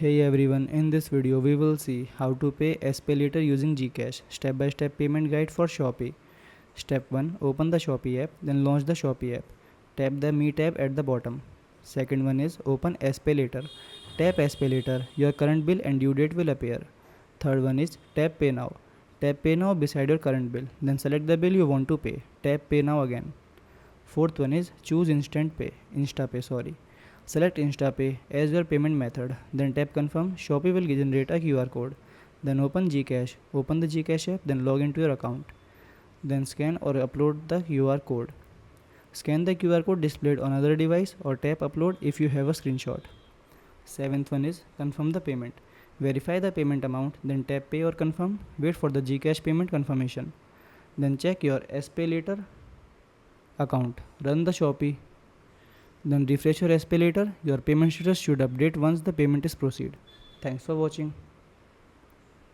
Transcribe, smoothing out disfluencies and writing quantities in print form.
Hey everyone, in this video we will see how to pay SPayLater using GCash, step-by-step payment guide for Shopee. Step 1. Open the Shopee app, then launch the Shopee app. Tap the Me tab at the bottom. Second one is open SPayLater. Tap SPayLater, your current bill and due date will appear. Third one is tap Pay Now. Tap Pay Now beside your current bill, then select the bill you want to pay. Tap Pay Now again. Fourth one is choose InstaPay sorry. Select InstaPay as your payment method, then tap confirm. Shopee will generate a QR code. Then open GCash. Open the GCash app, then log into your account. Then scan or upload the QR code. Scan the QR code displayed on other device or tap upload if you have a screenshot. Seventh one is confirm the payment. Verify the payment amount, then tap pay or confirm. Wait for the GCash payment confirmation. Then check your SPayLater account. Run the Shopee. Then refresh your SPayLater. Your payment status should update once the payment is proceed. Thanks for watching.